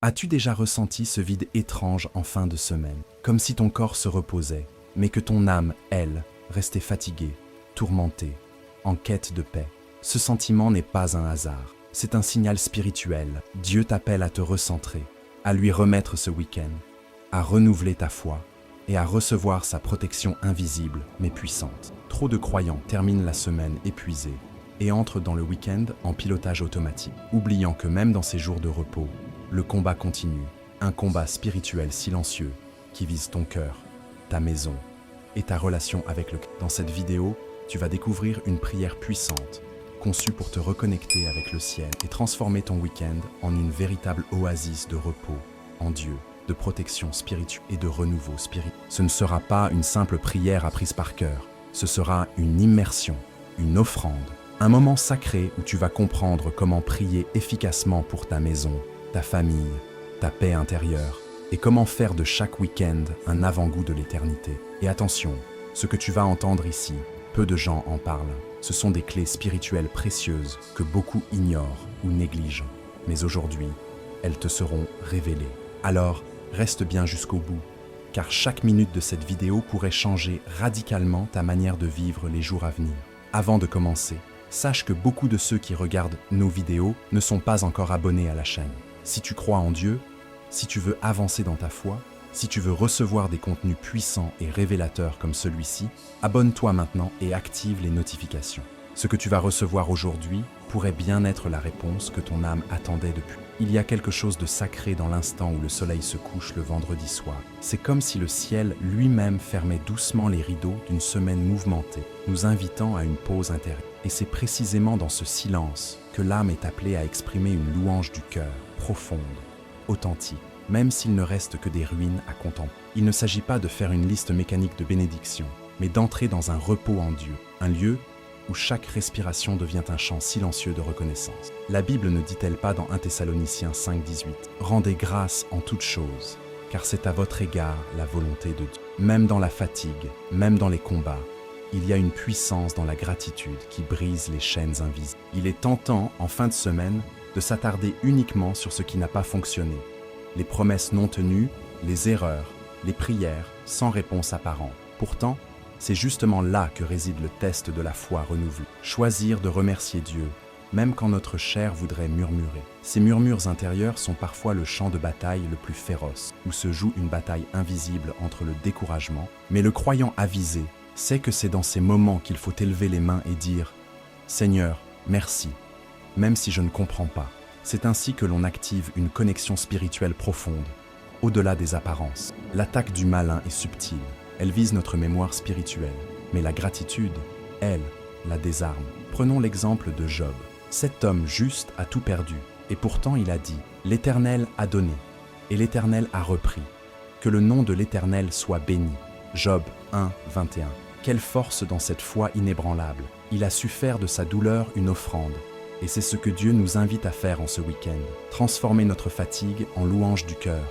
As-tu déjà ressenti ce vide étrange en fin de semaine, comme si ton corps se reposait, mais que ton âme, elle, restait fatiguée, tourmentée, en quête de paix? Ce sentiment n'est pas un hasard, c'est un signal spirituel. Dieu t'appelle à te recentrer, à lui remettre ce week-end, à renouveler ta foi et à recevoir sa protection invisible mais puissante. Trop de croyants terminent la semaine épuisés et entrent dans le week-end en pilotage automatique, oubliant que même dans ces jours de repos, le combat continue, un combat spirituel silencieux qui vise ton cœur, ta maison et ta relation avec le Christ. Dans cette vidéo, tu vas découvrir une prière puissante, conçue pour te reconnecter avec le ciel et transformer ton week-end en une véritable oasis de repos en Dieu, de protection spirituelle et de renouveau spirituel. Ce ne sera pas une simple prière apprise par cœur, ce sera une immersion, une offrande, un moment sacré où tu vas comprendre comment prier efficacement pour ta maison, ta famille, ta paix intérieure, et comment faire de chaque week-end un avant-goût de l'éternité. Et attention, ce que tu vas entendre ici, peu de gens en parlent. Ce sont des clés spirituelles précieuses que beaucoup ignorent ou négligent. Mais aujourd'hui, elles te seront révélées. Alors, reste bien jusqu'au bout, car chaque minute de cette vidéo pourrait changer radicalement ta manière de vivre les jours à venir. Avant de commencer, sache que beaucoup de ceux qui regardent nos vidéos ne sont pas encore abonnés à la chaîne. Si tu crois en Dieu, si tu veux avancer dans ta foi, si tu veux recevoir des contenus puissants et révélateurs comme celui-ci, abonne-toi maintenant et active les notifications. Ce que tu vas recevoir aujourd'hui pourrait bien être la réponse que ton âme attendait depuis. Il y a quelque chose de sacré dans l'instant où le soleil se couche le vendredi soir. C'est comme si le ciel lui-même fermait doucement les rideaux d'une semaine mouvementée, nous invitant à une pause intérieure. Et c'est précisément dans ce silence que l'âme est appelée à exprimer une louange du cœur, profonde, authentique, même s'il ne reste que des ruines à contempler. Il ne s'agit pas de faire une liste mécanique de bénédictions, mais d'entrer dans un repos en Dieu, un lieu où chaque respiration devient un chant silencieux de reconnaissance. La Bible ne dit-elle pas dans 1 Thessaloniciens 5,18 « Rendez grâce en toutes choses, car c'est à votre égard la volonté de Dieu. » Même dans la fatigue, même dans les combats, il y a une puissance dans la gratitude qui brise les chaînes invisibles. Il est tentant, en fin de semaine, de s'attarder uniquement sur ce qui n'a pas fonctionné, les promesses non tenues, les erreurs, les prières sans réponse apparente. Pourtant, c'est justement là que réside le test de la foi renouvelée. Choisir de remercier Dieu, même quand notre chair voudrait murmurer. Ces murmures intérieurs sont parfois le champ de bataille le plus féroce, où se joue une bataille invisible entre le découragement, mais le croyant avisé sait que c'est dans ces moments qu'il faut élever les mains et dire « Seigneur, merci », même si je ne comprends pas. C'est ainsi que l'on active une connexion spirituelle profonde, au-delà des apparences. L'attaque du malin est subtile, elle vise notre mémoire spirituelle, mais la gratitude, elle, la désarme. Prenons l'exemple de Job. Cet homme juste a tout perdu, et pourtant il a dit « L'Éternel a donné, et l'Éternel a repris. Que le nom de l'Éternel soit béni. » Job 1, 21. Quelle force dans cette foi inébranlable. Il a su faire de sa douleur une offrande. Et c'est ce que Dieu nous invite à faire en ce week-end. Transformer notre fatigue en louange du cœur,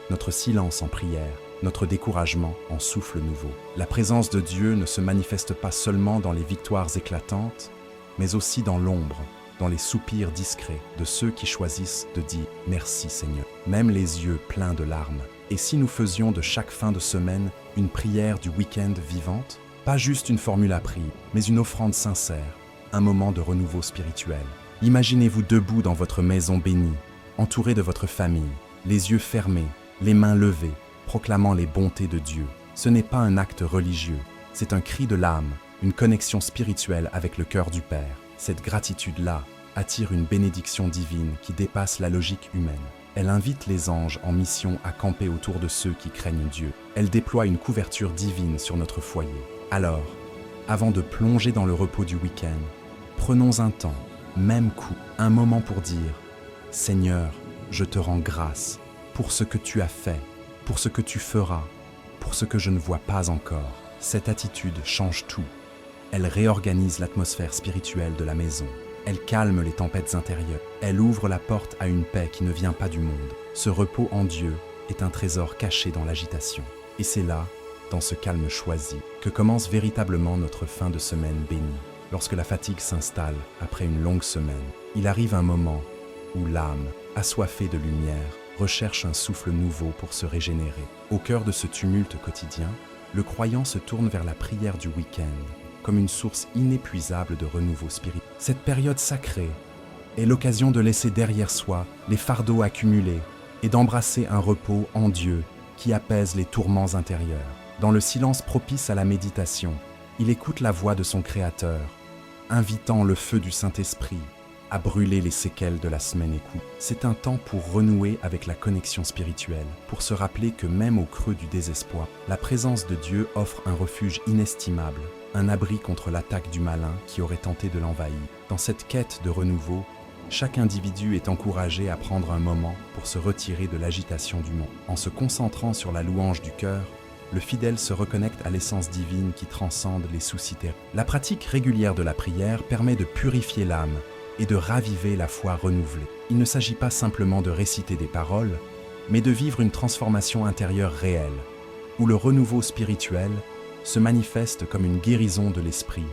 notre silence en prière, notre découragement en souffle nouveau. La présence de Dieu ne se manifeste pas seulement dans les victoires éclatantes, mais aussi dans l'ombre, dans les soupirs discrets de ceux qui choisissent de dire « Merci Seigneur », même les yeux pleins de larmes. Et si nous faisions de chaque fin de semaine une prière du week-end vivante, pas juste une formule à prier, mais une offrande sincère, un moment de renouveau spirituel. Imaginez-vous debout dans votre maison bénie, entouré de votre famille, les yeux fermés, les mains levées, proclamant les bontés de Dieu. Ce n'est pas un acte religieux, c'est un cri de l'âme, une connexion spirituelle avec le cœur du Père. Cette gratitude-là attire une bénédiction divine qui dépasse la logique humaine. Elle invite les anges en mission à camper autour de ceux qui craignent Dieu. Elle déploie une couverture divine sur notre foyer. Alors, avant de plonger dans le repos du week-end, prenons un temps, même coup, un moment pour dire « Seigneur, je te rends grâce pour ce que tu as fait, pour ce que tu feras, pour ce que je ne vois pas encore. » Cette attitude change tout. Elle réorganise l'atmosphère spirituelle de la maison. Elle calme les tempêtes intérieures. Elle ouvre la porte à une paix qui ne vient pas du monde. Ce repos en Dieu est un trésor caché dans l'agitation. Et c'est là, dans ce calme choisi, que commence véritablement notre fin de semaine bénie. Lorsque la fatigue s'installe après une longue semaine, il arrive un moment où l'âme, assoiffée de lumière, recherche un souffle nouveau pour se régénérer. Au cœur de ce tumulte quotidien, le croyant se tourne vers la prière du week-end, comme une source inépuisable de renouveau spirituel. Cette période sacrée est l'occasion de laisser derrière soi les fardeaux accumulés et d'embrasser un repos en Dieu qui apaise les tourments intérieurs. Dans le silence propice à la méditation, il écoute la voix de son Créateur, invitant le feu du Saint-Esprit à brûler les séquelles de la semaine écoulée. C'est un temps pour renouer avec la connexion spirituelle, pour se rappeler que même au creux du désespoir, la présence de Dieu offre un refuge inestimable, un abri contre l'attaque du malin qui aurait tenté de l'envahir. Dans cette quête de renouveau, chaque individu est encouragé à prendre un moment pour se retirer de l'agitation du monde. En se concentrant sur la louange du cœur, le fidèle se reconnecte à l'essence divine qui transcende les soucis terrestres. La pratique régulière de la prière permet de purifier l'âme et de raviver la foi renouvelée. Il ne s'agit pas simplement de réciter des paroles, mais de vivre une transformation intérieure réelle, où le renouveau spirituel se manifeste comme une guérison de l'esprit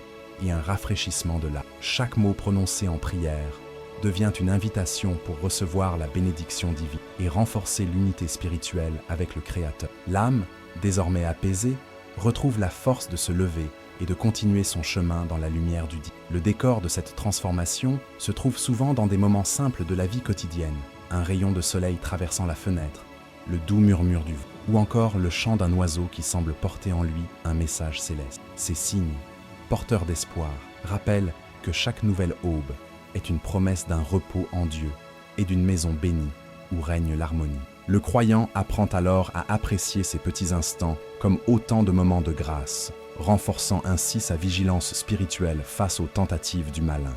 et un rafraîchissement de l'âme. Chaque mot prononcé en prière devient une invitation pour recevoir la bénédiction divine et renforcer l'unité spirituelle avec le Créateur. L'âme, désormais apaisée, retrouve la force de se lever et de continuer son chemin dans la lumière du divin. Le décor de cette transformation se trouve souvent dans des moments simples de la vie quotidienne, un rayon de soleil traversant la fenêtre, le doux murmure du vent, ou encore le chant d'un oiseau qui semble porter en lui un message céleste. Ces signes, porteurs d'espoir, rappellent que chaque nouvelle aube est une promesse d'un repos en Dieu et d'une maison bénie où règne l'harmonie. Le croyant apprend alors à apprécier ces petits instants comme autant de moments de grâce, renforçant ainsi sa vigilance spirituelle face aux tentatives du malin.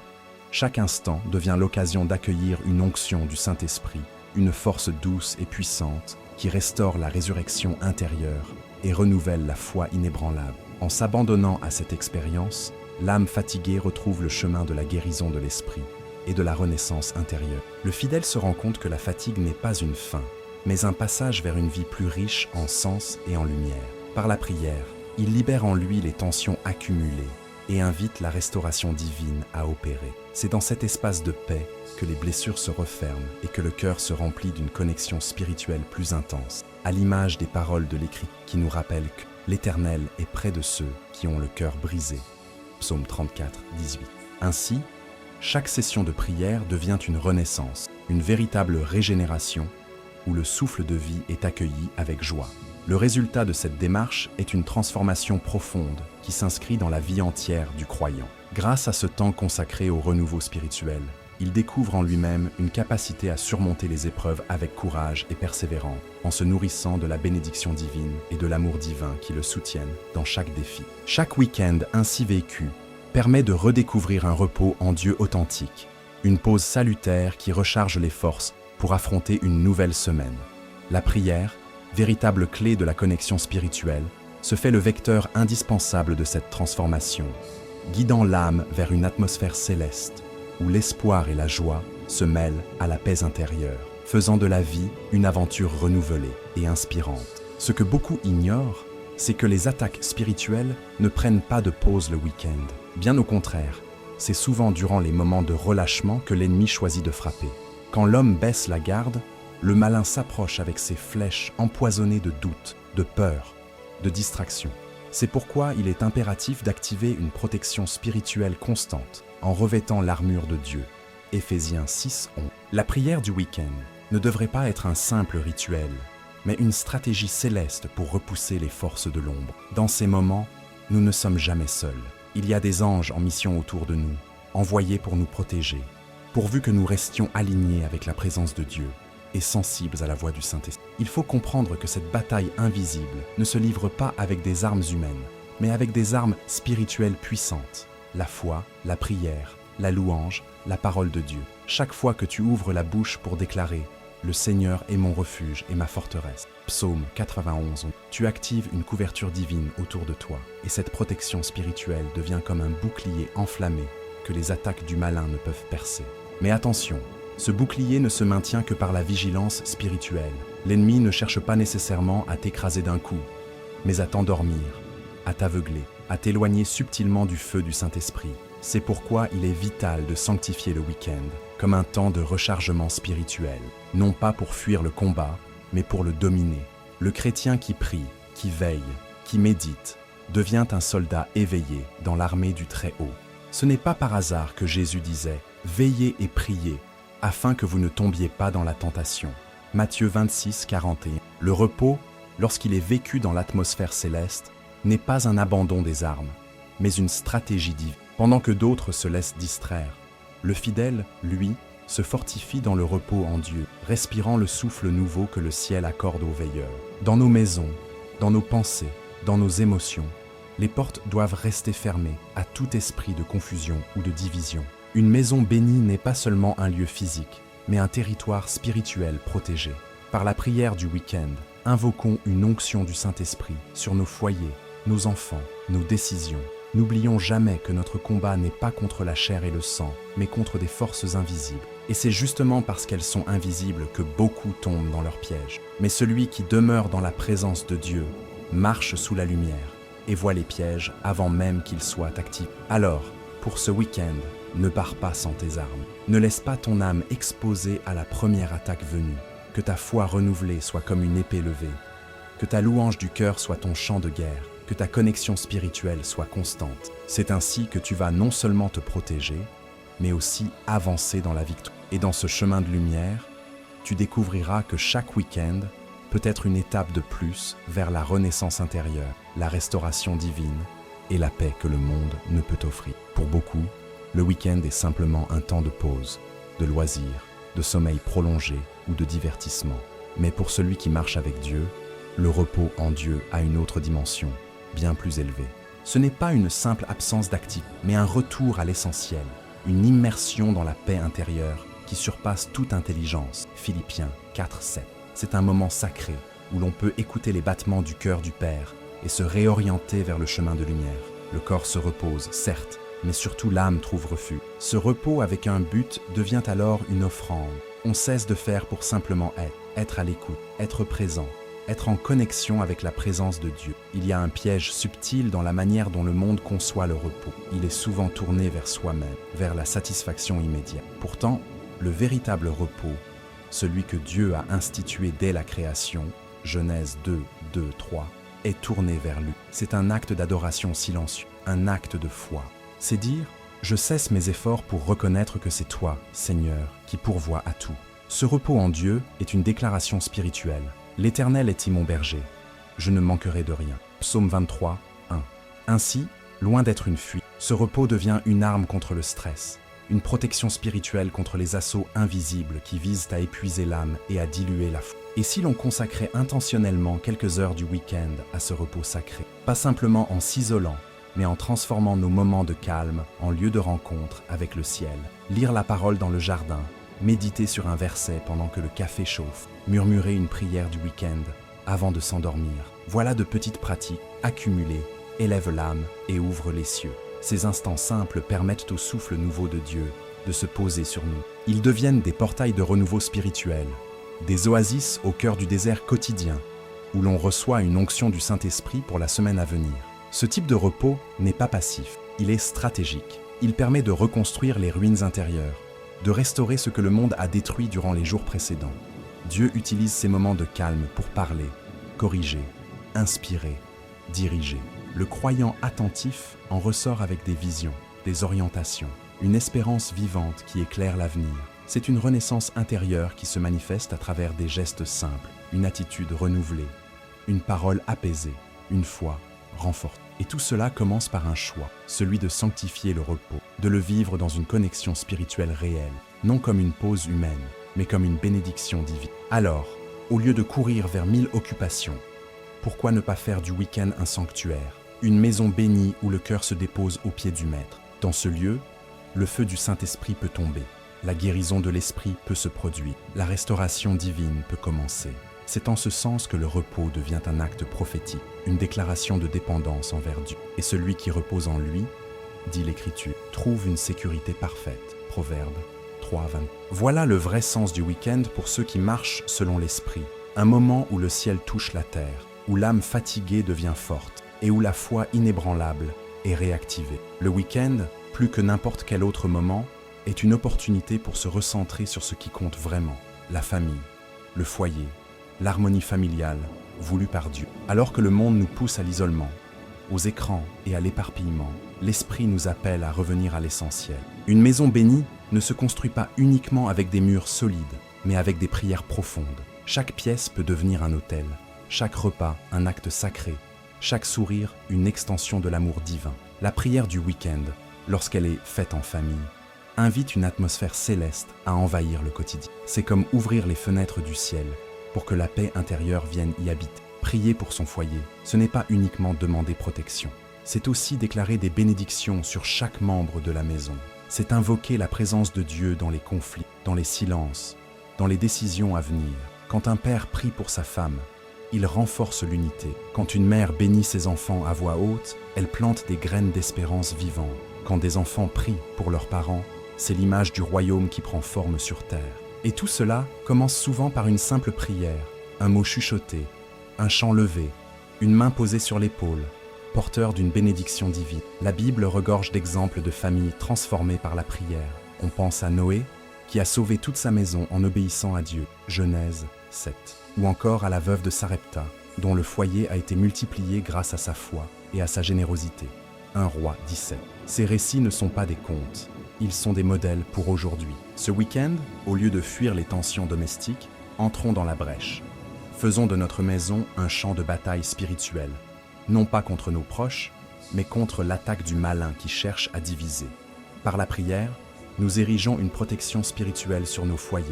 Chaque instant devient l'occasion d'accueillir une onction du Saint-Esprit, une force douce et puissante qui restaure la résurrection intérieure et renouvelle la foi inébranlable. En s'abandonnant à cette expérience, l'âme fatiguée retrouve le chemin de la guérison de l'esprit et de la renaissance intérieure. Le fidèle se rend compte que la fatigue n'est pas une fin, mais un passage vers une vie plus riche en sens et en lumière. Par la prière, il libère en lui les tensions accumulées et invite la restauration divine à opérer. C'est dans cet espace de paix que les blessures se referment et que le cœur se remplit d'une connexion spirituelle plus intense, à l'image des paroles de l'Écrit qui nous rappellent que l'Éternel est près de ceux qui ont le cœur brisé. Psaume 34, 18. Ainsi, chaque session de prière devient une renaissance, une véritable régénération où le souffle de vie est accueilli avec joie. Le résultat de cette démarche est une transformation profonde qui s'inscrit dans la vie entière du croyant. Grâce à ce temps consacré au renouveau spirituel, il découvre en lui-même une capacité à surmonter les épreuves avec courage et persévérance, en se nourrissant de la bénédiction divine et de l'amour divin qui le soutiennent dans chaque défi. Chaque week-end ainsi vécu permet de redécouvrir un repos en Dieu authentique, une pause salutaire qui recharge les forces pour affronter une nouvelle semaine. La prière, véritable clé de la connexion spirituelle, se fait le vecteur indispensable de cette transformation, guidant l'âme vers une atmosphère céleste, où l'espoir et la joie se mêlent à la paix intérieure, faisant de la vie une aventure renouvelée et inspirante. Ce que beaucoup ignorent, c'est que les attaques spirituelles ne prennent pas de pause le week-end. Bien au contraire, c'est souvent durant les moments de relâchement que l'ennemi choisit de frapper. Quand l'homme baisse la garde, le malin s'approche avec ses flèches empoisonnées de doutes, de peur, de distraction. C'est pourquoi il est impératif d'activer une protection spirituelle constante en revêtant l'armure de Dieu. Éphésiens 6:11. La prière du week-end ne devrait pas être un simple rituel, mais une stratégie céleste pour repousser les forces de l'ombre. Dans ces moments, nous ne sommes jamais seuls. Il y a des anges en mission autour de nous, envoyés pour nous protéger, pourvu que nous restions alignés avec la présence de Dieu et sensibles à la voix du Saint-Esprit. Il faut comprendre que cette bataille invisible ne se livre pas avec des armes humaines, mais avec des armes spirituelles puissantes. La foi, la prière, la louange, la parole de Dieu. Chaque fois que tu ouvres la bouche pour déclarer « Le Seigneur est mon refuge et ma forteresse », Psaume 91, tu actives une couverture divine autour de toi et cette protection spirituelle devient comme un bouclier enflammé que les attaques du malin ne peuvent percer. Mais attention, ce bouclier ne se maintient que par la vigilance spirituelle. L'ennemi ne cherche pas nécessairement à t'écraser d'un coup, mais à t'endormir, à t'aveugler, à t'éloigner subtilement du feu du Saint-Esprit. C'est pourquoi il est vital de sanctifier le week-end, comme un temps de rechargement spirituel, non pas pour fuir le combat, mais pour le dominer. Le chrétien qui prie, qui veille, qui médite, devient un soldat éveillé dans l'armée du Très-Haut. Ce n'est pas par hasard que Jésus disait « Veillez et priez, afin que vous ne tombiez pas dans la tentation ». Matthieu 26, 41. Le repos, lorsqu'il est vécu dans l'atmosphère céleste, n'est pas un abandon des armes, mais une stratégie divine. Pendant que d'autres se laissent distraire, le fidèle, lui, se fortifie dans le repos en Dieu, respirant le souffle nouveau que le ciel accorde aux veilleurs. Dans nos maisons, dans nos pensées, dans nos émotions, les portes doivent rester fermées à tout esprit de confusion ou de division. Une maison bénie n'est pas seulement un lieu physique, mais un territoire spirituel protégé. Par la prière du week-end, invoquons une onction du Saint-Esprit sur nos foyers, nos enfants, nos décisions. N'oublions jamais que notre combat n'est pas contre la chair et le sang, mais contre des forces invisibles. Et c'est justement parce qu'elles sont invisibles que beaucoup tombent dans leurs pièges. Mais celui qui demeure dans la présence de Dieu marche sous la lumière et voit les pièges avant même qu'ils soient actifs. Alors, pour ce week-end, ne pars pas sans tes armes. Ne laisse pas ton âme exposée à la première attaque venue. Que ta foi renouvelée soit comme une épée levée. Que ta louange du cœur soit ton chant de guerre. Que ta connexion spirituelle soit constante. C'est ainsi que tu vas non seulement te protéger, mais aussi avancer dans la victoire. Et dans ce chemin de lumière, tu découvriras que chaque week-end peut être une étape de plus vers la renaissance intérieure, la restauration divine et la paix que le monde ne peut offrir. Pour beaucoup, le week-end est simplement un temps de pause, de loisir, de sommeil prolongé ou de divertissement. Mais pour celui qui marche avec Dieu, le repos en Dieu a une autre dimension, bien plus élevée. Ce n'est pas une simple absence d'activité, mais un retour à l'essentiel, une immersion dans la paix intérieure qui surpasse toute intelligence. Philippiens 4, 7. C'est un moment sacré où l'on peut écouter les battements du cœur du Père et se réorienter vers le chemin de lumière. Le corps se repose, certes, mais surtout l'âme trouve refuge. Ce repos avec un but devient alors une offrande. On cesse de faire pour simplement être à l'écoute, être présent, être en connexion avec la présence de Dieu. Il y a un piège subtil dans la manière dont le monde conçoit le repos. Il est souvent tourné vers soi-même, vers la satisfaction immédiate. Pourtant, le véritable repos, celui que Dieu a institué dès la création, Genèse 2, 2, 3, est tourné vers lui. C'est un acte d'adoration silencieux, un acte de foi. C'est dire « Je cesse mes efforts pour reconnaître que c'est toi, Seigneur, qui pourvois à tout ». Ce repos en Dieu est une déclaration spirituelle. L'Éternel est mon berger, je ne manquerai de rien. Psaume 23, 1. Ainsi, loin d'être une fuite, ce repos devient une arme contre le stress, une protection spirituelle contre les assauts invisibles qui visent à épuiser l'âme et à diluer la foi. Et si l'on consacrait intentionnellement quelques heures du week-end à ce repos sacré, pas simplement en s'isolant, mais en transformant nos moments de calme en lieux de rencontre avec le ciel, lire la parole dans le jardin, méditer sur un verset pendant que le café chauffe, murmurer une prière du week-end avant de s'endormir. Voilà de petites pratiques accumulées, élèvent l'âme et ouvrent les cieux. Ces instants simples permettent au souffle nouveau de Dieu de se poser sur nous. Ils deviennent des portails de renouveau spirituel, des oasis au cœur du désert quotidien, où l'on reçoit une onction du Saint-Esprit pour la semaine à venir. Ce type de repos n'est pas passif, il est stratégique. Il permet de reconstruire les ruines intérieures, de restaurer ce que le monde a détruit durant les jours précédents. Dieu utilise ces moments de calme pour parler, corriger, inspirer, diriger. Le croyant attentif en ressort avec des visions, des orientations, une espérance vivante qui éclaire l'avenir. C'est une renaissance intérieure qui se manifeste à travers des gestes simples, une attitude renouvelée, une parole apaisée, une foi renforcée. Et tout cela commence par un choix, celui de sanctifier le repos, de le vivre dans une connexion spirituelle réelle, non comme une pause humaine, mais comme une bénédiction divine. Alors, au lieu de courir vers 1000 occupations, pourquoi ne pas faire du week-end un sanctuaire, une maison bénie où le cœur se dépose aux pieds du Maître? Dans ce lieu, le feu du Saint-Esprit peut tomber, la guérison de l'esprit peut se produire, la restauration divine peut commencer. C'est en ce sens que le repos devient un acte prophétique, une déclaration de dépendance envers Dieu. Et celui qui repose en lui, dit l'Écriture, trouve une sécurité parfaite. Proverbe 3, 20. Voilà le vrai sens du week-end pour ceux qui marchent selon l'Esprit. Un moment où le ciel touche la terre, où l'âme fatiguée devient forte et où la foi inébranlable est réactivée. Le week-end, plus que n'importe quel autre moment, est une opportunité pour se recentrer sur ce qui compte vraiment, la famille, le foyer, l'harmonie familiale voulue par Dieu. Alors que le monde nous pousse à l'isolement, aux écrans et à l'éparpillement, l'Esprit nous appelle à revenir à l'essentiel. Une maison bénie ne se construit pas uniquement avec des murs solides, mais avec des prières profondes. Chaque pièce peut devenir un autel, chaque repas un acte sacré, chaque sourire une extension de l'amour divin. La prière du week-end, lorsqu'elle est faite en famille, invite une atmosphère céleste à envahir le quotidien. C'est comme ouvrir les fenêtres du ciel pour que la paix intérieure vienne y habiter. Prier pour son foyer, ce n'est pas uniquement demander protection, c'est aussi déclarer des bénédictions sur chaque membre de la maison. C'est invoquer la présence de Dieu dans les conflits, dans les silences, dans les décisions à venir. Quand un père prie pour sa femme, il renforce l'unité. Quand une mère bénit ses enfants à voix haute, elle plante des graines d'espérance vivantes. Quand des enfants prient pour leurs parents, c'est l'image du royaume qui prend forme sur terre. Et tout cela commence souvent par une simple prière, un mot chuchoté, un chant levé, une main posée sur l'épaule, porteur d'une bénédiction divine. La Bible regorge d'exemples de familles transformées par la prière. On pense à Noé, qui a sauvé toute sa maison en obéissant à Dieu, Genèse 7. Ou encore à la veuve de Sarepta, dont le foyer a été multiplié grâce à sa foi et à sa générosité. 1 Roi 17. Ces récits ne sont pas des contes, ils sont des modèles pour aujourd'hui. Ce week-end, au lieu de fuir les tensions domestiques, entrons dans la brèche. Faisons de notre maison un champ de bataille spirituel, non pas contre nos proches, mais contre l'attaque du malin qui cherche à diviser. Par la prière, nous érigeons une protection spirituelle sur nos foyers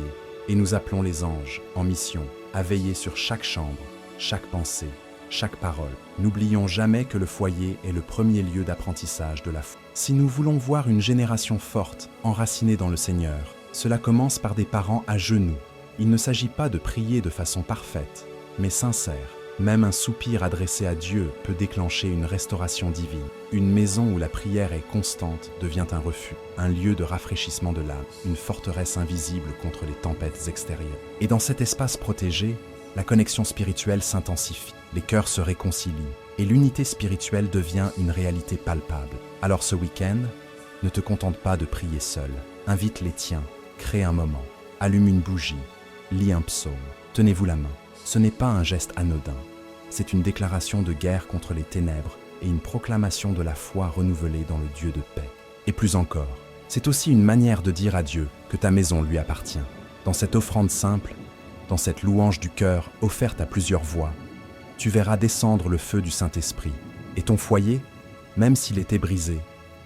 et nous appelons les anges en mission à veiller sur chaque chambre, chaque pensée, chaque parole. N'oublions jamais que le foyer est le premier lieu d'apprentissage de la foi. Si nous voulons voir une génération forte, enracinée dans le Seigneur, cela commence par des parents à genoux. Il ne s'agit pas de prier de façon parfaite, mais sincère. Même un soupir adressé à Dieu peut déclencher une restauration divine. Une maison où la prière est constante devient un refuge, un lieu de rafraîchissement de l'âme, une forteresse invisible contre les tempêtes extérieures. Et dans cet espace protégé, la connexion spirituelle s'intensifie, les cœurs se réconcilient, et l'unité spirituelle devient une réalité palpable. Alors ce week-end, ne te contente pas de prier seul. Invite les tiens, crée un moment, allume une bougie, lis un psaume, tenez-vous la main. Ce n'est pas un geste anodin, c'est une déclaration de guerre contre les ténèbres et une proclamation de la foi renouvelée dans le Dieu de paix. Et plus encore, c'est aussi une manière de dire à Dieu que ta maison lui appartient. Dans cette offrande simple, dans cette louange du cœur offerte à plusieurs voix, tu verras descendre le feu du Saint-Esprit, et ton foyer, même s'il était brisé,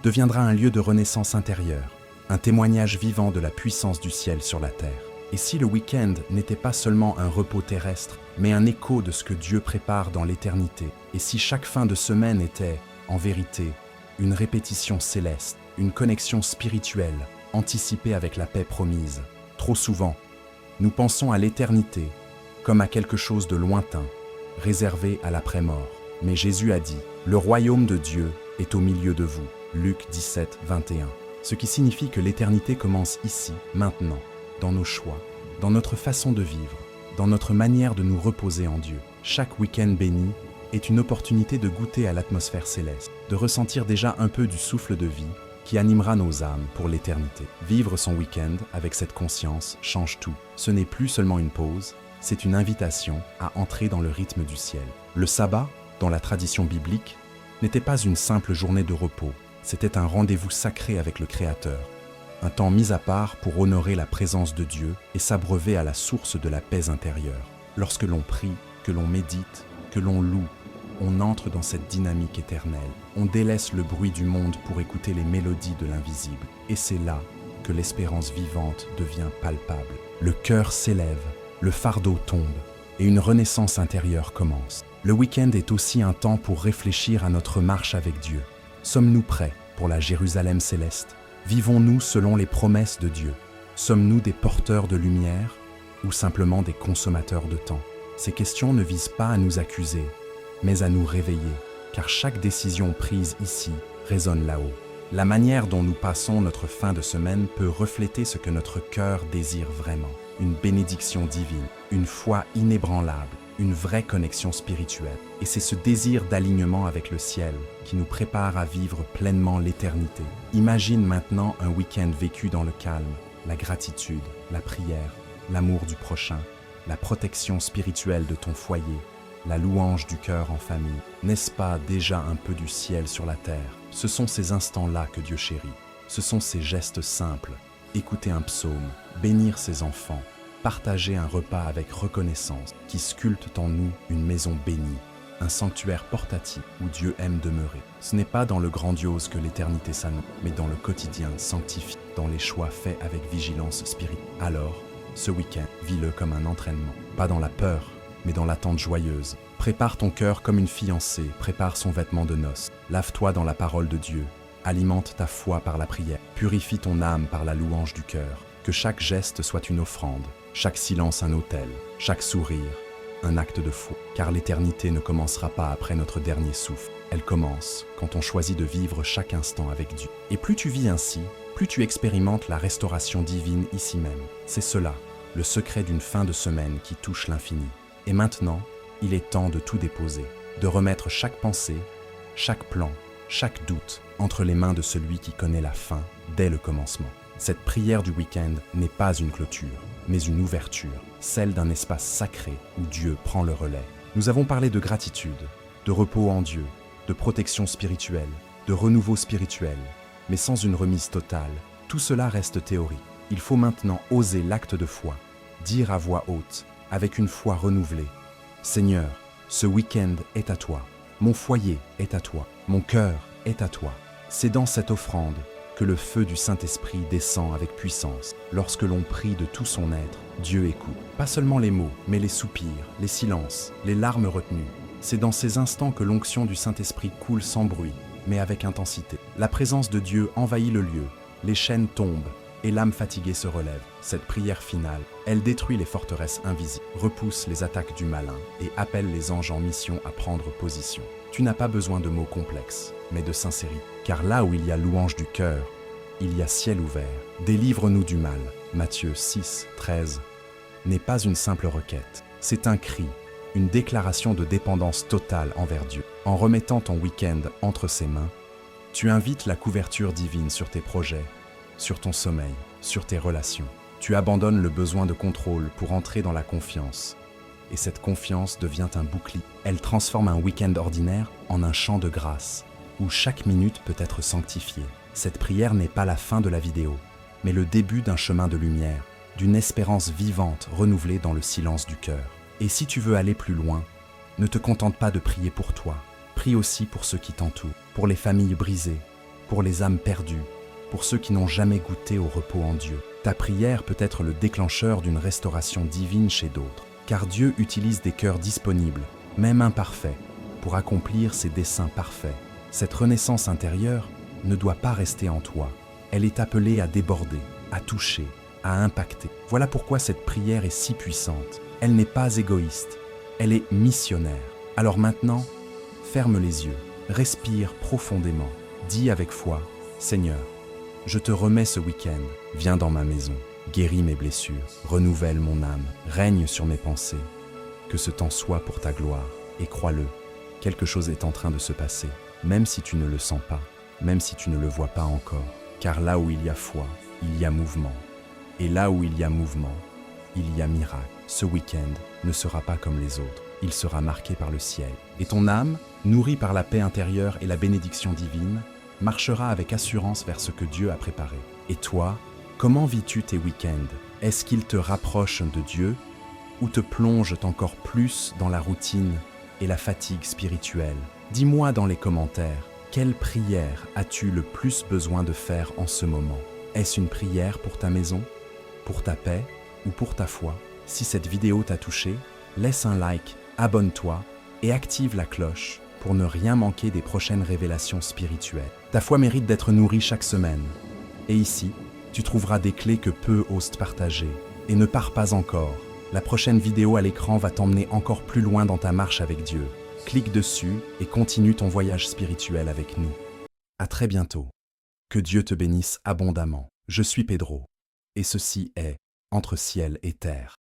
deviendra un lieu de renaissance intérieure, un témoignage vivant de la puissance du ciel sur la terre. Et si le week-end n'était pas seulement un repos terrestre, mais un écho de ce que Dieu prépare dans l'éternité, et si chaque fin de semaine était, en vérité, une répétition céleste, une connexion spirituelle, anticipée avec la paix promise, trop souvent, nous pensons à l'éternité comme à quelque chose de lointain, réservé à l'après-mort. Mais Jésus a dit, « Le royaume de Dieu est au milieu de vous » Luc 17, 21. Ce qui signifie que l'éternité commence ici, maintenant, dans nos choix, dans notre façon de vivre, dans notre manière de nous reposer en Dieu. Chaque week-end béni est une opportunité de goûter à l'atmosphère céleste, de ressentir déjà un peu du souffle de vie qui animera nos âmes pour l'éternité. Vivre son week-end avec cette conscience change tout. Ce n'est plus seulement une pause, c'est une invitation à entrer dans le rythme du ciel. Le sabbat, dans la tradition biblique, n'était pas une simple journée de repos, c'était un rendez-vous sacré avec le Créateur. Un temps mis à part pour honorer la présence de Dieu et s'abreuver à la source de la paix intérieure. Lorsque l'on prie, que l'on médite, que l'on loue, on entre dans cette dynamique éternelle. On délaisse le bruit du monde pour écouter les mélodies de l'invisible. Et c'est là que l'espérance vivante devient palpable. Le cœur s'élève, le fardeau tombe et une renaissance intérieure commence. Le week-end est aussi un temps pour réfléchir à notre marche avec Dieu. Sommes-nous prêts pour la Jérusalem céleste ? Vivons-nous selon les promesses de Dieu? Sommes-nous des porteurs de lumière ou simplement des consommateurs de temps? Ces questions ne visent pas à nous accuser, mais à nous réveiller, car chaque décision prise ici résonne là-haut. La manière dont nous passons notre fin de semaine peut refléter ce que notre cœur désire vraiment. Une bénédiction divine, une foi inébranlable, une vraie connexion spirituelle. Et c'est ce désir d'alignement avec le ciel qui nous prépare à vivre pleinement l'éternité. Imagine maintenant un week-end vécu dans le calme, la gratitude, la prière, l'amour du prochain, la protection spirituelle de ton foyer, la louange du cœur en famille. N'est-ce pas déjà un peu du ciel sur la terre? Ce sont ces instants-là que Dieu chérit. Ce sont ces gestes simples. Écouter un psaume, bénir ses enfants, partager un repas avec reconnaissance qui sculptent en nous une maison bénie, un sanctuaire portatif où Dieu aime demeurer. Ce n'est pas dans le grandiose que l'éternité s'annonce, mais dans le quotidien sanctifié, dans les choix faits avec vigilance spirituelle. Alors, ce week-end, vis-le comme un entraînement, pas dans la peur, mais dans l'attente joyeuse. Prépare ton cœur comme une fiancée prépare son vêtement de noces. Lave-toi dans la parole de Dieu. Alimente ta foi par la prière. Purifie ton âme par la louange du cœur. Que chaque geste soit une offrande, chaque silence un autel, chaque sourire un acte de foi. Car l'éternité ne commencera pas après notre dernier souffle. Elle commence quand on choisit de vivre chaque instant avec Dieu. Et plus tu vis ainsi, plus tu expérimentes la restauration divine ici même. C'est cela, le secret d'une fin de semaine qui touche l'infini. Et maintenant, il est temps de tout déposer, de remettre chaque pensée, chaque plan, chaque doute entre les mains de celui qui connaît la fin dès le commencement. Cette prière du week-end n'est pas une clôture, mais une ouverture, celle d'un espace sacré où Dieu prend le relais. Nous avons parlé de gratitude, de repos en Dieu, de protection spirituelle, de renouveau spirituel, mais sans une remise totale, tout cela reste théorique. Il faut maintenant oser l'acte de foi, dire à voix haute, avec une foi renouvelée, « Seigneur, ce week-end est à toi, mon foyer est à toi, mon cœur est à toi. » C'est dans cette offrande que le feu du Saint-Esprit descend avec puissance. Lorsque l'on prie de tout son être, Dieu écoute. Pas seulement les mots, mais les soupirs, les silences, les larmes retenues. C'est dans ces instants que l'onction du Saint-Esprit coule sans bruit, mais avec intensité. La présence de Dieu envahit le lieu, les chaînes tombent, et l'âme fatiguée se relève. Cette prière finale, elle détruit les forteresses invisibles, repousse les attaques du malin et appelle les anges en mission à prendre position. Tu n'as pas besoin de mots complexes, mais de sincérité. Car là où il y a louange du cœur, il y a ciel ouvert. Délivre-nous du mal. Matthieu 6, 13 n'est pas une simple requête. C'est un cri, une déclaration de dépendance totale envers Dieu. En remettant ton week-end entre ses mains, tu invites la couverture divine sur tes projets, sur ton sommeil, sur tes relations. Tu abandonnes le besoin de contrôle pour entrer dans la confiance. Et cette confiance devient un bouclier. Elle transforme un week-end ordinaire en un champ de grâce, où chaque minute peut être sanctifiée. Cette prière n'est pas la fin de la vidéo, mais le début d'un chemin de lumière, d'une espérance vivante renouvelée dans le silence du cœur. Et si tu veux aller plus loin, ne te contente pas de prier pour toi. Prie aussi pour ceux qui t'entourent, pour les familles brisées, pour les âmes perdues, pour ceux qui n'ont jamais goûté au repos en Dieu. Ta prière peut être le déclencheur d'une restauration divine chez d'autres, car Dieu utilise des cœurs disponibles, même imparfaits, pour accomplir ses desseins parfaits. Cette renaissance intérieure ne doit pas rester en toi. Elle est appelée à déborder, à toucher, à impacter. Voilà pourquoi cette prière est si puissante. Elle n'est pas égoïste, elle est missionnaire. Alors maintenant, ferme les yeux, respire profondément, dis avec foi, « Seigneur, je te remets ce week-end, viens dans ma maison, guéris mes blessures, renouvelle mon âme, règne sur mes pensées. Que ce temps soit pour ta gloire, et crois-le, quelque chose est en train de se passer, même si tu ne le sens pas, même si tu ne le vois pas encore. Car là où il y a foi, il y a mouvement. Et là où il y a mouvement, il y a miracle. Ce week-end ne sera pas comme les autres, il sera marqué par le ciel. Et ton âme, nourrie par la paix intérieure et la bénédiction divine, marchera avec assurance vers ce que Dieu a préparé. Et toi, comment vis-tu tes week-ends? Est-ce qu'ils te rapprochent de Dieu ou te plongent encore plus dans la routine et la fatigue spirituelle? Dis-moi dans les commentaires, quelle prière as-tu le plus besoin de faire en ce moment? Est-ce une prière pour ta maison, pour ta paix ou pour ta foi? Si cette vidéo t'a touché, laisse un like, abonne-toi et active la cloche pour ne rien manquer des prochaines révélations spirituelles. Ta foi mérite d'être nourrie chaque semaine. Et ici, tu trouveras des clés que peu osent partager. Et ne pars pas encore. La prochaine vidéo à l'écran va t'emmener encore plus loin dans ta marche avec Dieu. Clique dessus et continue ton voyage spirituel avec nous. À très bientôt. Que Dieu te bénisse abondamment. Je suis Pedro. Et ceci est Entre ciel et terre.